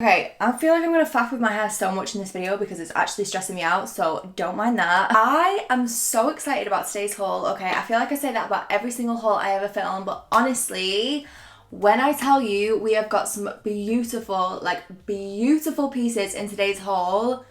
Okay, I feel like I'm gonna faff with my hair so much in this video because it's actually stressing me out, so don't mind that. I am so excited about today's haul. Okay, I feel like I say that about every single haul I ever film, but honestly, when I tell you we have got some beautiful, like beautiful pieces in today's haul,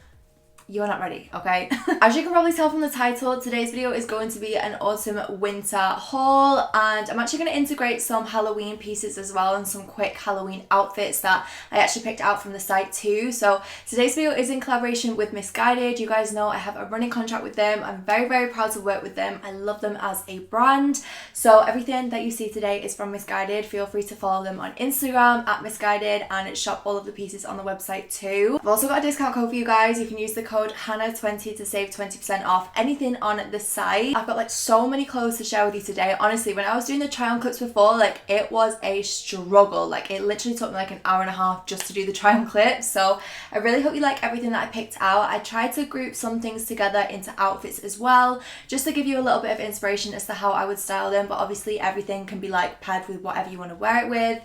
you are not ready, okay? As you can probably tell from the title, today's video is going to be an autumn winter haul, and I'm actually going to integrate some Halloween pieces as well and some quick Halloween outfits that I actually picked out from the site too. So today's video is in collaboration with MISSGUIDED. You guys know I have a running contract with them. I'm very, very proud to work with them. I love them as a brand. So everything that you see today is from MISSGUIDED. Feel free to follow them on Instagram at MISSGUIDED and shop all of the pieces on the website too. I've also got a discount code for you guys. You can use the code Hannah20 to save 20% off anything on the site. I've got like so many clothes to share with you today. Honestly, when I was doing the try on clips before, like it was a struggle. Like it literally took me like an hour and a half just to do the try on clips. So I really hope you like everything that I picked out. I tried to group some things together into outfits as well, just to give you a little bit of inspiration as to how I would style them. But obviously everything can be like paired with whatever you want to wear it with.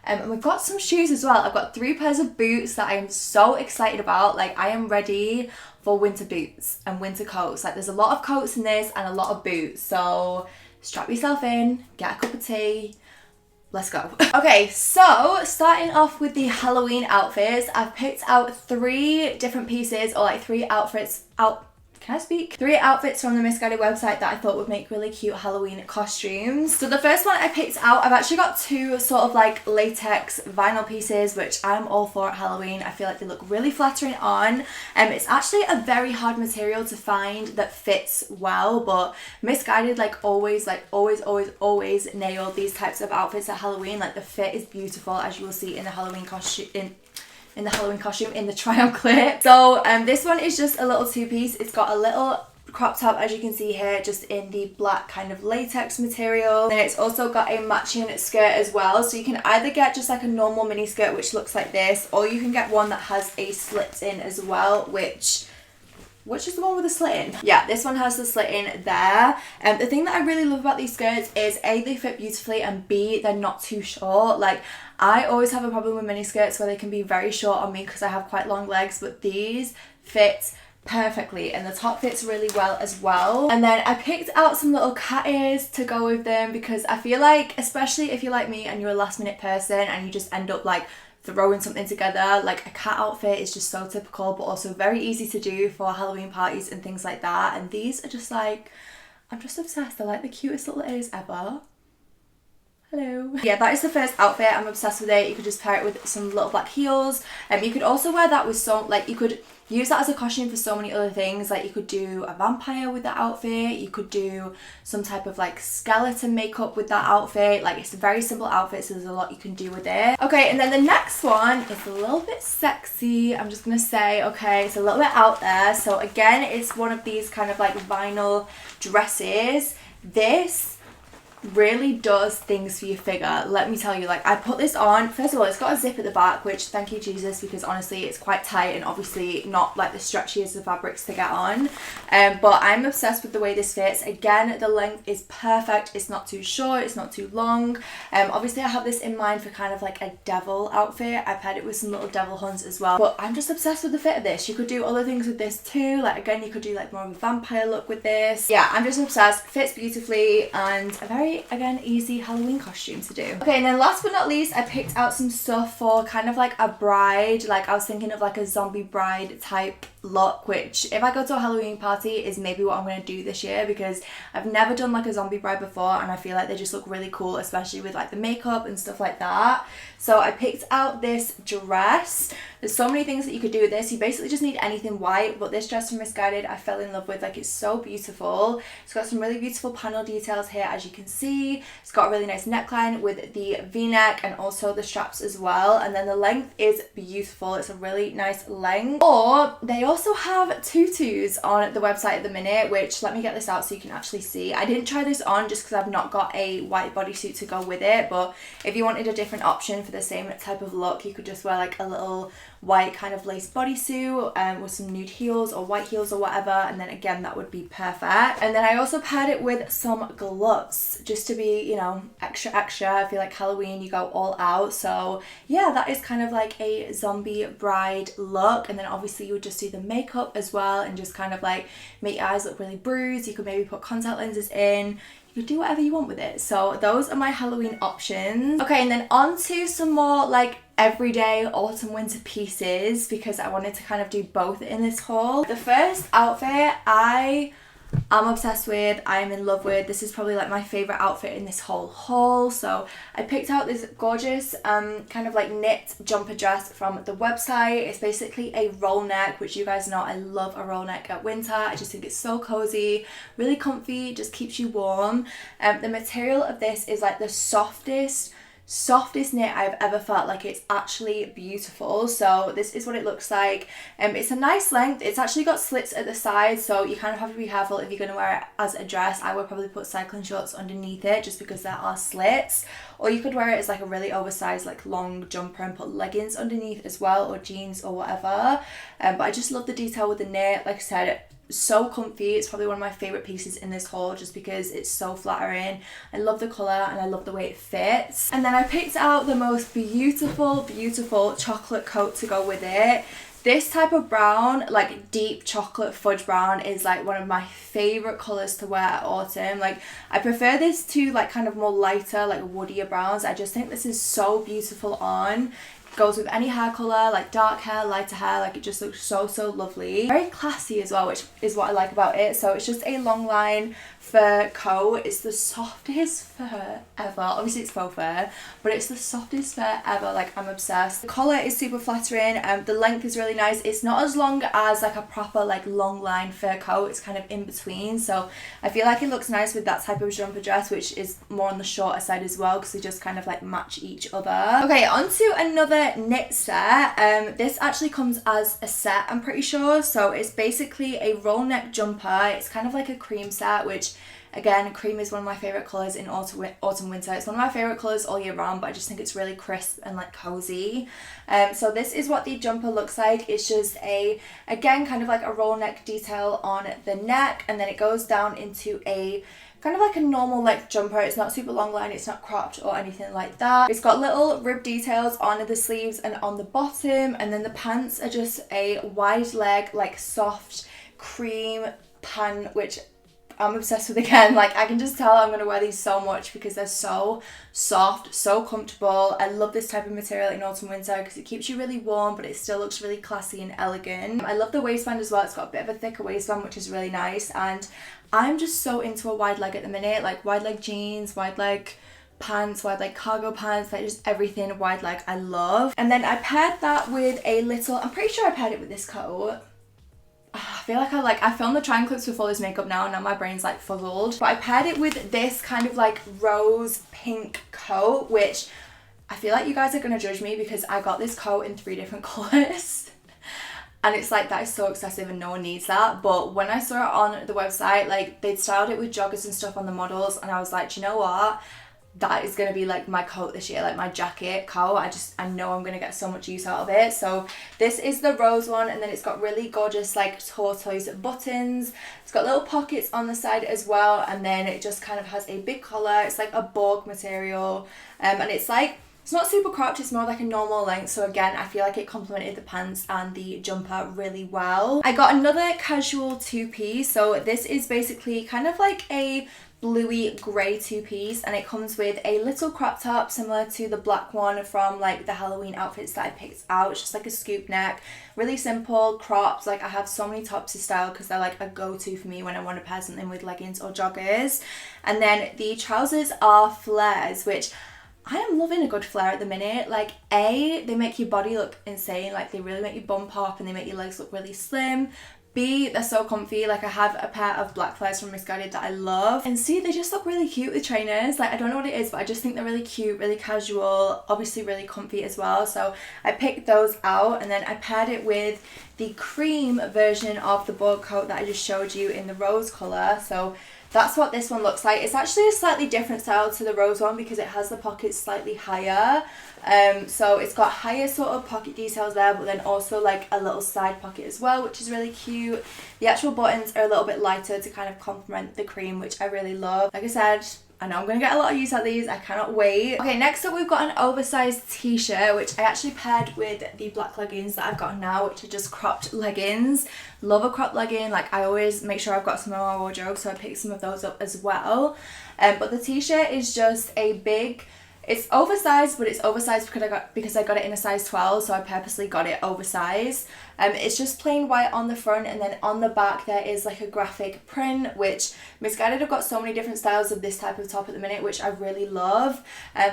And we've got some shoes as well. I've got 3 pairs of boots that I am so excited about. Like I am ready for winter boots and winter coats. Like there's a lot of coats in this and a lot of boots. So strap yourself in, get a cup of tea, let's go. Okay, so starting off with the Halloween outfits, I've picked out 3 different pieces, or like 3 outfits out. Can I speak? 3 outfits from the MISSGUIDED website that I thought would make really cute Halloween costumes. So the first one I picked out, I've actually got 2 sort of like latex vinyl pieces, which I'm all for at Halloween. I feel like they look really flattering on. It's actually a very hard material to find that fits well, but MISSGUIDED always nail these types of outfits at Halloween. Like the fit is beautiful, as you will see in the Halloween costume, in the try on clip. So this one is just a little 2-piece. It's got a little crop top, as you can see here, just in the black kind of latex material. And it's also got a matching skirt as well. So you can either get just like a normal mini skirt, which looks like this, or you can get one that has a slit in as well, which is the one with the slit in? Yeah, this one has the slit in there. The thing that I really love about these skirts is A, they fit beautifully, and B, they're not too short. Like I always have a problem with mini skirts where they can be very short on me because I have quite long legs, but these fit perfectly and the top fits really well as well. And then I picked out some little cat ears to go with them because I feel like, especially if you're like me and you're a last minute person and you just end up like throwing something together, like a cat outfit is just so typical but also very easy to do for Halloween parties and things like that. And these are just like, I'm just obsessed. They're like the cutest little ears ever. Hello. Yeah, that is the first outfit. I'm obsessed with it. You could just pair it with some little black heels. You could also wear that with some, like you could use that as a costume for so many other things. Like you could do a vampire with that outfit. You could do some type of like skeleton makeup with that outfit. Like it's a very simple outfit, so there's a lot you can do with it. Okay, and then the next one is a little bit sexy. I'm just gonna say, okay, it's a little bit out there. So again, it's one of these kind of like vinyl dresses. This really does things for your figure, let me tell you. Like I put this on, first of all it's got a zip at the back, which thank you Jesus, because honestly it's quite tight and obviously not like the stretchiest of fabrics to get on, but I'm obsessed with the way this fits. Again, the length is perfect, it's not too short, it's not too long. Obviously I have this in mind for kind of like a devil outfit. I've had it with some little devil hunts as well, but I'm just obsessed with the fit of this. You could do other things with this too, like again you could do like more of a vampire look with this. Yeah, I'm just obsessed. Fits beautifully and a very, again, easy Halloween costume to do. Okay, and then last but not least, I picked out some stuff for kind of like a bride. Like I was thinking of like a zombie bride type look, which if I go to a Halloween party is maybe what I'm going to do this year, because I've never done like a zombie bride before and I feel like they just look really cool, especially with like the makeup and stuff like that. So I picked out this dress. There's so many things that you could do with this. You basically just need anything white, but this dress from MISSGUIDED I fell in love with. Like it's so beautiful. It's got some really beautiful panel details here, as you can see. It's got a really nice neckline with the v-neck and also the straps as well, and then the length is beautiful. It's a really nice length. Or they also have tutus on the website at the minute, which, let me get this out so you can actually see. I didn't try this on just because I've not got a white bodysuit to go with it, but if you wanted a different option for the same type of look, you could just wear like a little white kind of lace bodysuit with some nude heels or white heels or whatever, and then again that would be perfect. And then I also paired it with some gloves just to be, you know, extra I feel like Halloween, you go all out. So yeah, that is kind of like a zombie bride look. And then obviously you would just do the makeup as well and just kind of like make your eyes look really bruised. You could maybe put contact lenses in. You could do whatever you want with it. So those are my Halloween options. Okay, and then on to some more like everyday autumn winter pieces, because I wanted to kind of do both in this haul. The first outfit I'm obsessed with, I'm in love with. This is probably like my favorite outfit in this whole haul. So I picked out this gorgeous kind of like knit jumper dress from the website. It's basically a roll neck, which you guys know I love a roll neck at winter. I just think it's so cozy, really comfy, just keeps you warm. The material of this is like the softest knit I've ever felt. Like, it's actually beautiful. So this is what it looks like. It's a nice length. It's actually got slits at the side, so you kind of have to be careful if you're going to wear it as a dress. I would probably put cycling shorts underneath it just because there are slits, or you could wear it as like a really oversized like long jumper and put leggings underneath as well, or jeans or whatever. But I just love the detail with the knit. Like I said, so comfy. It's probably one of my favorite pieces in this haul just because it's so flattering. I love the colour and I love the way it fits. And then I picked out the most beautiful chocolate coat to go with it. This type of brown, like deep chocolate fudge brown, is like one of my favorite colours to wear at autumn. Like, I prefer this to like kind of more lighter, like woodier browns. I just think this is so beautiful on. Goes with any hair colour, like dark hair, lighter hair. Like, it just looks so lovely. Very classy as well, which is what I like about it. So it's just a long line fur coat. It's the softest fur ever. Obviously it's faux fur, but it's the softest fur ever. Like, I'm obsessed. The collar is super flattering. The length is really nice. It's not as long as like a proper like long line fur coat. It's kind of in between, so I feel like it looks nice with that type of jumper dress, which is more on the shorter side as well, because they just kind of like match each other. Okay, on to another knit set. This actually comes as a set, I'm pretty sure. So it's basically a roll neck jumper. It's kind of like a cream set, which again, cream is one of my favorite colours in autumn winter. It's one of my favourite colours all year round, but I just think it's really crisp and like cozy. So this is what the jumper looks like. It's just again kind of like a roll neck detail on the neck, and then it goes down into a kind of like a normal like jumper. It's not super long line, it's not cropped or anything like that. It's got little rib details on the sleeves and on the bottom, and then the pants are just a wide leg like soft cream pant, which I'm obsessed with again. Like, I can just tell I'm going to wear these so much because they're so soft, so comfortable. I love this type of material in autumn winter because it keeps you really warm, but it still looks really classy and elegant. I love the waistband as well. It's got a bit of a thicker waistband, which is really nice. And I'm just so into a wide leg at the minute, like wide leg jeans, wide leg pants, wide leg cargo pants, like just everything wide leg I love. And then I paired that with a little, I'm pretty sure I paired it with this coat. I feel like I filmed the triangle clips before this makeup now my brain's like fuzzled. But I paired it with this kind of like rose pink coat, which I feel like you guys are going to judge me because I got this coat in 3 different colours. And it's like, that is so excessive and no one needs that. But when I saw it on the website, like they'd styled it with joggers and stuff on the models, and I was like, do you know what? That is going to be like my coat this year, like my jacket coat. I know I'm going to get so much use out of it. So this is the rose one, and then it's got really gorgeous like tortoise buttons. It's got little pockets on the side as well, and then it just kind of has a big collar. It's like a borg material, and it's like, it's not super cropped, it's more like a normal length. So again, I feel like it complemented the pants and the jumper really well. I got another casual 2-piece. So this is basically kind of like a bluey grey 2-piece, and it comes with a little crop top similar to the black one from like the Halloween outfits that I picked out. It's just like a scoop neck, really simple, cropped. Like, I have so many tops to style because they're like a go-to for me when I want to pair something with leggings or joggers. And then the trousers are flares, which I am loving a good flare at the minute. Like, they make your body look insane. Like, they really make you bump up and they make your legs look really slim. B, they're so comfy. Like, I have a pair of black flares from MISSGUIDED that I love. And C, they just look really cute with trainers. Like, I don't know what it is, but I just think they're really cute, really casual, obviously really comfy as well. So I picked those out, and then I paired it with the cream version of the board coat that I just showed you in the rose colour. So that's what this one looks like. It's actually a slightly different style to the rose one because it has the pockets slightly higher. So it's got higher sort of pocket details there, but then also like a little side pocket as well, which is really cute. The actual buttons are a little bit lighter to kind of complement the cream, which I really love. Like I said, I know I'm going to get a lot of use out of these. I cannot wait. Okay, next up we've got an oversized t-shirt, which I actually paired with the black leggings that I've got now, which are just cropped leggings. Love a cropped legging. Like, I always make sure I've got some in my wardrobe, so I picked some of those up as well. But the t-shirt is just a big... It's oversized, but it's oversized because I got it in a size 12, so I purposely got it oversized. It's just plain white on the front, and then on the back there is like a graphic print, which Missguided have got so many different styles of this type of top at the minute, which I really love.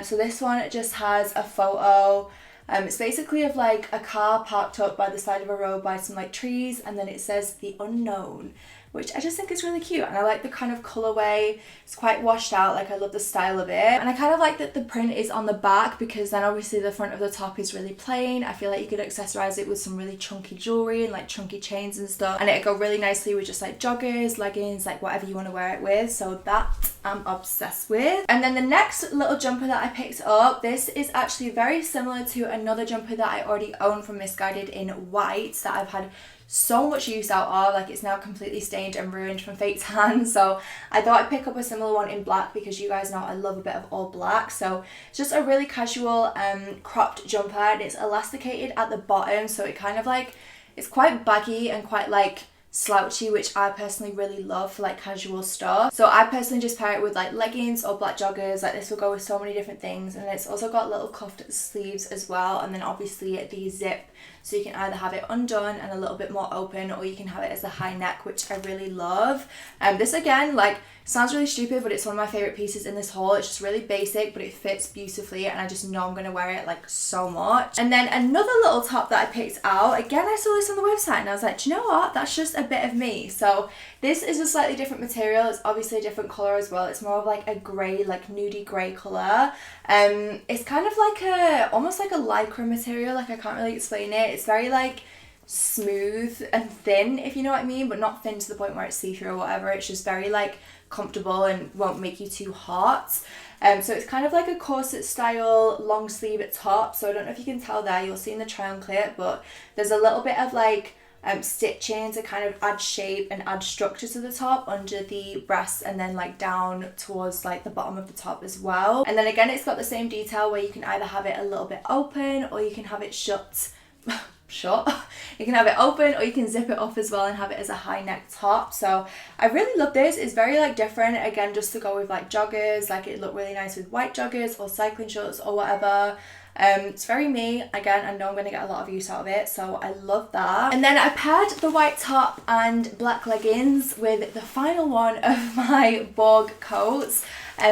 So this one just has a photo. It's basically of like a car parked up by the side of a road by some like trees, and then it says the unknown, which I just think is really cute, and I like the kind of colourway. It's quite washed out, like I love the style of it. And I kind of like that the print is on the back, because then obviously the front of the top is really plain. I feel like you could accessorise it with some really chunky jewellery and like chunky chains and stuff, and it'd go really nicely with just like joggers, leggings, like whatever you want to wear it with. So that I'm obsessed with. And then the next little jumper that I picked up, this is actually very similar to another jumper that I already own from Missguided in white that I've had so much use out of. Like, it's now completely stained and ruined from fake tan, so I thought I'd pick up a similar one in black, because you guys know I love a bit of all black. So it's just a really casual cropped jumper, and it's elasticated at the bottom, so it kind of like, it's quite baggy and quite like slouchy, which I personally really love for like casual stuff. So I personally just pair it with like leggings or black joggers. Like, this will go with so many different things, and it's also got little cuffed sleeves as well, and then obviously the zip, so you can either have it undone and a little bit more open, or you can have it as a high neck, which I really love. This again, like, sounds really stupid, but it's one of my favorite pieces in this haul. It's just really basic, but it fits beautifully, and I just know I'm gonna wear it like so much. And then another little top that I picked out, again I saw this on the website and I was like, do you know what, that's just a bit of me. So this is a slightly different material. It's obviously a different colour as well. It's more of like a grey, like nudie grey colour. It's kind of like a, almost like a lycra material, like I can't really explain it. It's very like smooth and thin, if you know what I mean, but not thin to the point where it's see-through or whatever. It's just very like comfortable and won't make you too hot. So it's kind of like a corset style long sleeve at top. So I don't know if you can tell there, you'll see in the try on clip, but there's a little bit of like stitching to kind of add shape and add structure to the top under the breasts, and then like down towards like the bottom of the top as well. And then again, it's got the same detail where you can either have it a little bit open, or you can have it shut. You can have it open, or you can zip it up as well and have it as a high neck top. So I really love this. It's very like different, again, just to go with like joggers. Like, it looked really nice with white joggers or cycling shorts or whatever. It's very me. Again, I know I'm going to get a lot of use out of it, so I love that. And then I paired the white top and black leggings with the final one of my Borg coats.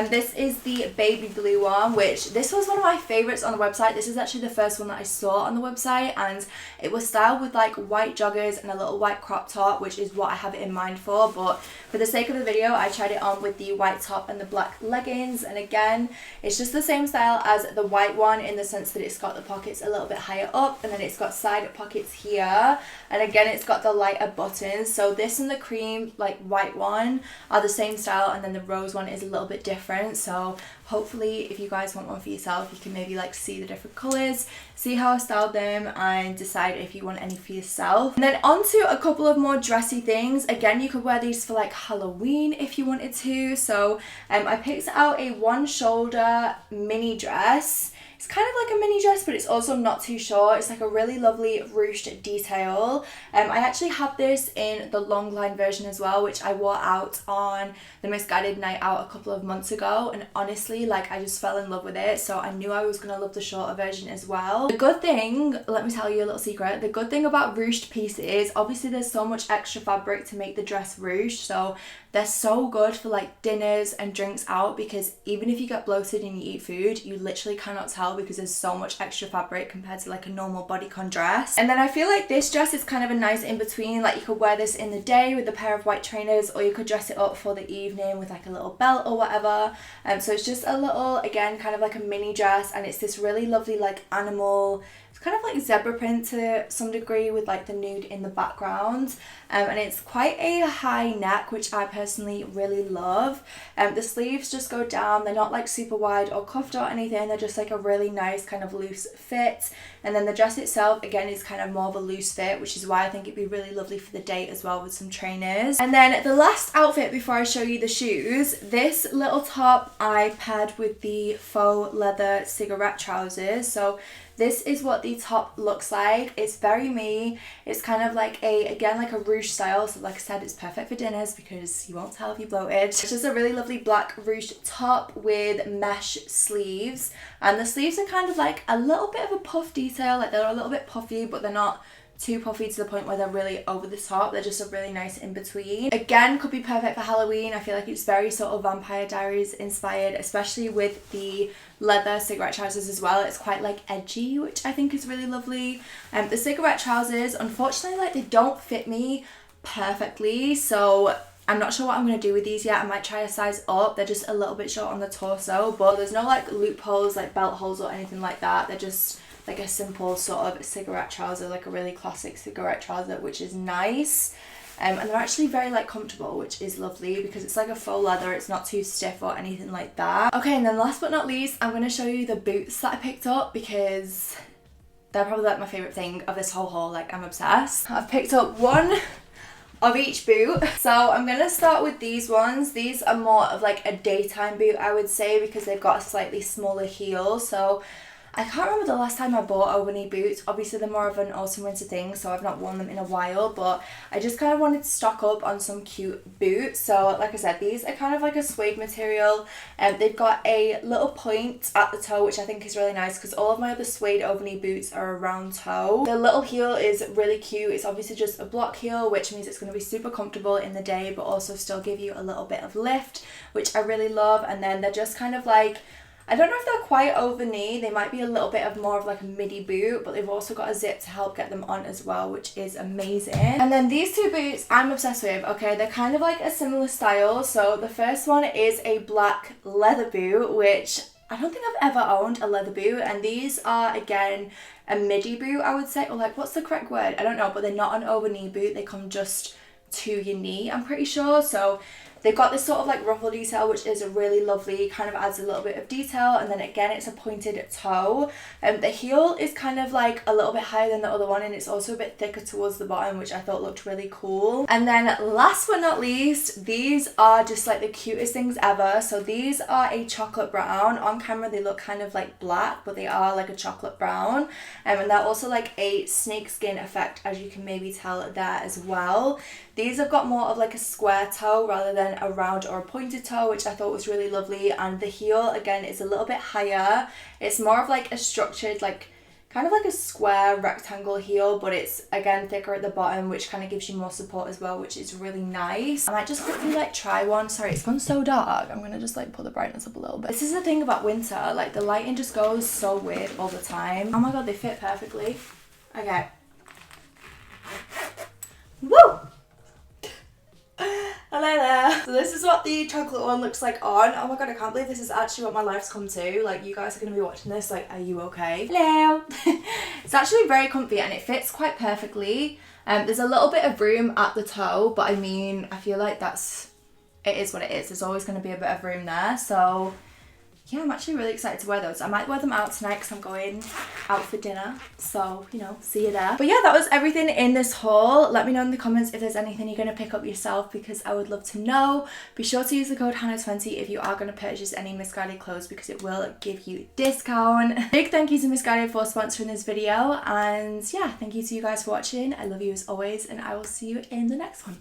This is the baby blue one, which this was one of my favorites on the website. This is actually the first one that I saw on the website, and it was styled with like white joggers and a little white crop top, which is what I have it in mind for. But for the sake of the video, I tried it on with the white top and the black leggings, and again, it's just the same style as the white one in the sense that it's got the pockets a little bit higher up, and then it's got side pockets here, and again, it's got the lighter buttons. So this and the cream like white one are the same style, and then the rose one is a little bit different. So hopefully, if you guys want one for yourself, you can maybe like see the different colours, see how I styled them, and decide if you want any for yourself. And then on to a couple of more dressy things. Again, you could wear these for like Halloween if you wanted to. So I picked out a one shoulder mini dress. It's kind of like a mini dress, but it's also not too short. It's like a really lovely ruched detail. I actually had this in the long line version as well, which I wore out on the Missguided night out a couple of months ago, and honestly, like, I just fell in love with it, so I knew I was gonna love the shorter version as well. The good thing, let me tell you a little secret, the good thing about ruched pieces, obviously there's so much extra fabric to make the dress ruched, so they're so good for like dinners and drinks out, because even if you get bloated and you eat food, you literally cannot tell because there's so much extra fabric compared to like a normal bodycon dress. And then I feel like this dress is kind of a nice in between. Like, you could wear this in the day with a pair of white trainers, or you could dress it up for the evening with like a little belt or whatever. So it's just a little, again, kind of like a mini dress, and it's this really lovely like animal, it's kind of like zebra print to some degree with like the nude in the background, and it's quite a high neck, which I personally really love. The sleeves just go down, they're not like super wide or cuffed or anything, they're just like a really nice kind of loose fit. And then the dress itself again is kind of more of a loose fit, which is why I think it'd be really lovely for the date as well with some trainers. And then the last outfit before I show you the shoes, this little top I paired with the faux leather cigarette trousers. So this is what the top looks like. It's very me. It's kind of like again like a ruche style. So like I said, it's perfect for dinners because you won't tell if you're bloated. It's just a really lovely black ruche top with mesh sleeves. And the sleeves are kind of like a little bit of a puff detail. Like they're a little bit puffy, but they're not too puffy to the point where they're really over the top. They're just a really nice in between. Again, could be perfect for Halloween. I feel like it's very sort of Vampire Diaries inspired, especially with the leather cigarette trousers as well. It's quite like edgy, which I think is really lovely. The cigarette trousers, unfortunately, like they don't fit me perfectly, so I'm not sure what I'm going to do with these yet. I might try a size up. They're just a little bit short on the torso, but there's no like loopholes, like belt holes or anything like that. They're just like a simple sort of cigarette trouser, like a really classic cigarette trouser, which is nice. And they're actually very like comfortable, which is lovely because it's like a faux leather. It's not too stiff or anything like that. Okay, and then last but not least, I'm going to show you the boots that I picked up because they're probably like my favourite thing of this whole haul. Like I'm obsessed. I've picked up one of each boot. So I'm going to start with these ones. These are more of like a daytime boot, I would say, because they've got a slightly smaller heel. So I can't remember the last time I bought Albany boots. Obviously they're more of an autumn winter thing, so I've not worn them in a while, but I just kind of wanted to stock up on some cute boots. So like I said, these are kind of like a suede material, and they've got a little point at the toe, which I think is really nice because all of my other suede Albany boots are a round toe. The little heel is really cute. It's obviously just a block heel, which means it's going to be super comfortable in the day, but also still give you a little bit of lift, which I really love. And then they're just kind of like, I don't know if they're quite over knee. They might be a little bit of more of like a midi boot, but they've also got a zip to help get them on as well, which is amazing. And then these two boots I'm obsessed with. Okay, they're kind of like a similar style. So the first one is a black leather boot, which I don't think I've ever owned a leather boot. And these are, again, a midi boot, I would say. Or like, what's the correct word? I don't know, but they're not an over knee boot. They come just to your knee, I'm pretty sure. So they've got this sort of like ruffle detail, which is really lovely, kind of adds a little bit of detail. And then again, it's a pointed toe. The heel is kind of like a little bit higher than the other one, and it's also a bit thicker towards the bottom, which I thought looked really cool. And then last but not least, these are just like the cutest things ever. So these are a chocolate brown. On camera they look kind of like black, but they are like a chocolate brown. And they're also like a snakeskin effect, as you can maybe tell there as well. These have got more of like a square toe rather than a round or a pointed toe, which I thought was really lovely. And the heel, again, is a little bit higher. It's more of like a structured, like kind of like a square rectangle heel, but it's again thicker at the bottom, which kind of gives you more support as well, which is really nice. I might just quickly like try one. Sorry, it's gone so dark. I'm gonna just like put the brightness up a little bit. This is the thing about winter, like the lighting just goes so weird all the time. Oh my god, they fit perfectly. Okay. Woo! Hello there. So this is what the chocolate one looks like on. Oh my god, I can't believe this is actually what my life's come to. Like, you guys are going to be watching this, like, are you okay? Hello. It's actually very comfy and it fits quite perfectly. There's a little bit of room at the toe, but I mean, I feel like it is what it is. There's always going to be a bit of room there. So yeah, I'm actually really excited to wear those. I might wear them out tonight because I'm going out for dinner. So, you know, see you there. But yeah, that was everything in this haul. Let me know in the comments if there's anything you're going to pick up yourself, because I would love to know. Be sure to use the code Hannah20 if you are going to purchase any Missguided clothes, because it will give you a discount. Big thank you to Missguided for sponsoring this video. And yeah, thank you to you guys for watching. I love you as always, and I will see you in the next one.